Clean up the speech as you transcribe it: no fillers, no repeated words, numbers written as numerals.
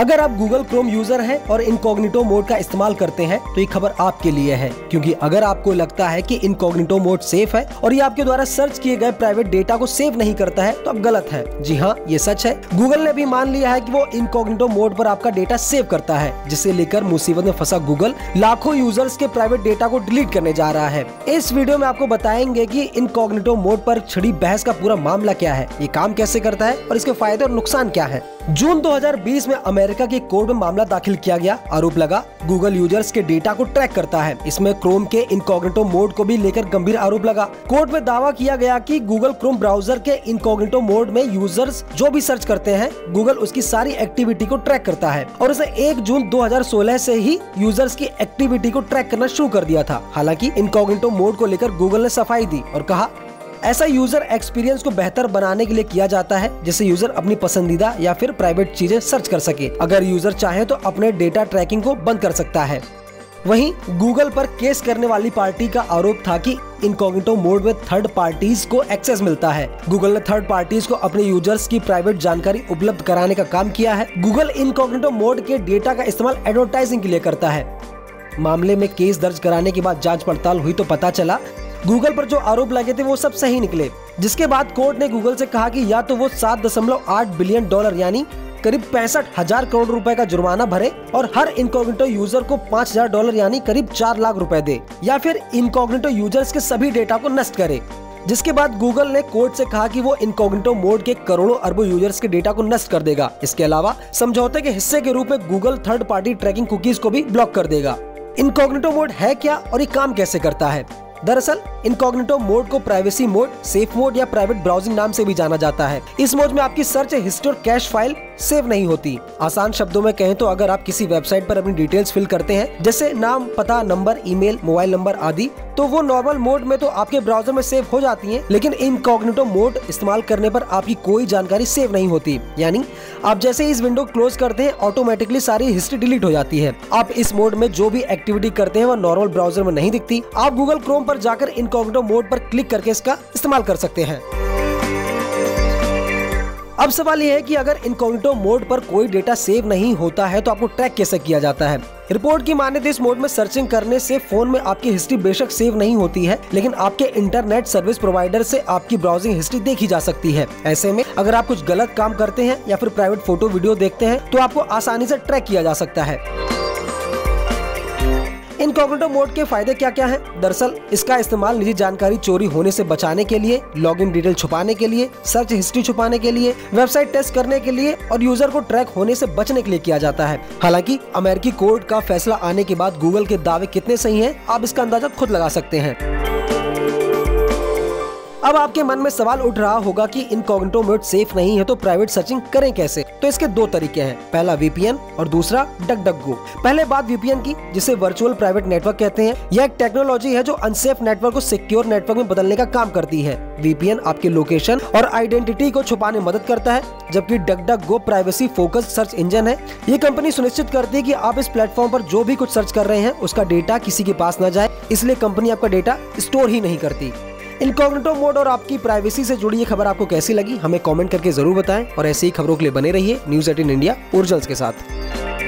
अगर आप Google Chrome user हैं और इनकॉग्निटो मोड का इस्तेमाल करते हैं तो ये खबर आपके लिए है, क्योंकि अगर आपको लगता है कि इनकॉग्निटो मोड सेफ है और ये आपके द्वारा सर्च किए गए प्राइवेट डेटा को सेव नहीं करता है तो अब गलत है। जी हाँ, ये सच है। गूगल ने भी मान लिया है कि वो इनकॉग्निटो मोड पर आपका डेटा सेव करता है, जिसे लेकर मुसीबत में फंसा गूगल लाखों यूजर्स के प्राइवेट डेटा को डिलीट करने जा रहा है। इस वीडियो में आपको बताएंगे कि इनकॉग्निटो मोड पर छिड़ी बहस का पूरा मामला क्या है, ये काम कैसे करता है और इसके फायदे और नुकसान क्या है। जून 2020 में अमेरिका की कोर्ट में मामला दाखिल किया गया। आरोप लगा गूगल यूजर्स के डेटा को ट्रैक करता है। इसमें क्रोम के इनकॉग्निटो मोड को भी लेकर गंभीर आरोप लगा। कोर्ट में दावा किया गया कि गूगल क्रोम ब्राउजर के इनकॉग्निटो मोड में यूजर्स जो भी सर्च करते हैं, गूगल उसकी सारी एक्टिविटी को ट्रैक करता है और उसे 1 जून 2016 से ही यूजर्स की एक्टिविटी को ट्रैक करना शुरू कर दिया था। हालांकि इनकॉग्निटो मोड को लेकर गूगल ने सफाई दी और कहा ऐसा यूजर एक्सपीरियंस को बेहतर बनाने के लिए किया जाता है, जिससे यूजर अपनी पसंदीदा या फिर प्राइवेट चीजें सर्च कर सके। अगर यूजर चाहे तो अपने डेटा ट्रैकिंग को बंद कर सकता है। वहीं गूगल पर केस करने वाली पार्टी का आरोप था कि इनकॉग्निटो मोड में थर्ड पार्टीज को एक्सेस मिलता है। गूगल ने थर्ड पार्टीज को अपने यूजर्स की प्राइवेट जानकारी उपलब्ध कराने का काम किया है। गूगल इनकॉग्निटो मोड के डेटा का इस्तेमाल एडवर्टाइजिंग के लिए करता है। मामले में केस दर्ज कराने के बाद जांच पड़ताल हुई तो पता चला गूगल पर जो आरोप लगे थे वो सब सही निकले, जिसके बाद कोर्ट ने गूगल से कहा कि या तो वो $7.8 बिलियन यानी करीब 65,000 करोड़ रुपए का जुर्माना भरे और हर इनकॉग्निटो यूजर को $5,000 यानी करीब 4 लाख रुपए दे, या फिर इनकॉग्निटो यूजर्स के सभी डेटा को नष्ट करे। जिसके बाद गूगल ने कोर्ट से कहा कि वो इनकॉग्निटो मोड के करोड़ों अरबों यूजर्स के डेटा को नष्ट कर देगा। इसके अलावा समझौते के हिस्से के रूप में Google third party tracking cookies को भी ब्लॉक कर देगा। इनकॉग्निटो मोड है क्या और ये काम कैसे करता है? दरअसल इनकॉग्निटो मोड को प्राइवेसी मोड, सेफ मोड या प्राइवेट ब्राउजिंग नाम से भी जाना जाता है। इस मोड में आपकी सर्च हिस्ट्री और कैश फाइल सेव नहीं होती। आसान शब्दों में कहें तो अगर आप किसी वेबसाइट पर अपनी डिटेल्स फिल करते हैं, जैसे नाम, पता, नंबर, ईमेल, मोबाइल नंबर आदि, तो वो नॉर्मल मोड में तो आपके ब्राउजर में सेव हो जाती हैं, लेकिन इनकॉग्निटो मोड इस्तेमाल करने पर आपकी कोई जानकारी सेव नहीं होती। यानी आप जैसे इस विंडो क्लोज करते हैं, ऑटोमेटिकली सारी हिस्ट्री डिलीट हो जाती है। आप इस मोड में जो भी एक्टिविटी करते हैं वो नॉर्मल ब्राउजर में नहीं दिखती। आप गूगल क्रोम पर जाकर इनकॉग्निटो मोड पर क्लिक करके इसका इस्तेमाल कर सकते हैं। अब सवाल यह है कि अगर इनकॉग्निटो मोड पर कोई डेटा सेव नहीं होता है तो आपको ट्रैक कैसे किया जाता है? रिपोर्ट की माने तो इस मोड में सर्चिंग करने से फोन में आपकी हिस्ट्री बेशक सेव नहीं होती है, लेकिन आपके इंटरनेट सर्विस प्रोवाइडर से आपकी ब्राउजिंग हिस्ट्री देखी जा सकती है। ऐसे में अगर आप कुछ गलत काम करते हैं या फिर प्राइवेट फोटो वीडियो देखते हैं तो आपको आसानी से ट्रैक किया जा सकता है। इनकॉग्निटो मोड के फायदे क्या क्या हैं? दरअसल इसका इस्तेमाल निजी जानकारी चोरी होने से बचाने के लिए, लॉगिन डिटेल छुपाने के लिए, सर्च हिस्ट्री छुपाने के लिए, वेबसाइट टेस्ट करने के लिए और यूजर को ट्रैक होने से बचने के लिए किया जाता है। हालांकि अमेरिकी कोर्ट का फैसला आने के बाद गूगल के दावे कितने सही हैं, आप इसका अंदाजा खुद लगा सकते हैं। अब आपके मन में सवाल उठ रहा होगा कि इनकॉग्निटो मोड सेफ नहीं है तो प्राइवेट सर्चिंग करें कैसे? तो इसके 2 तरीके हैं, पहला VPN और दूसरा डकडकगो। पहले बात VPN की, जिसे वर्चुअल प्राइवेट नेटवर्क कहते हैं। यह एक टेक्नोलॉजी है जो अनसेफ नेटवर्क को सिक्योर नेटवर्क में बदलने का काम करती है। VPN आपके लोकेशन और आइडेंटिटी को छुपाने में मदद करता है, जबकि DuckDuckGo privacy focus search engine है। ये कंपनी सुनिश्चित करती है कि आप इस प्लेटफॉर्म पर जो भी कुछ सर्च कर रहे हैं उसका डेटा किसी के पास न जाए, इसलिए कंपनी आपका डेटा स्टोर ही नहीं करती। इनकॉग्निटो मोड और आपकी प्राइवेसी से जुड़ी ये खबर आपको कैसी लगी, हमें कमेंट करके जरूर बताएं और ऐसी ही खबरों के लिए बने रहिए न्यूज़ 18 इंडिया ओरिजिनल्स के साथ।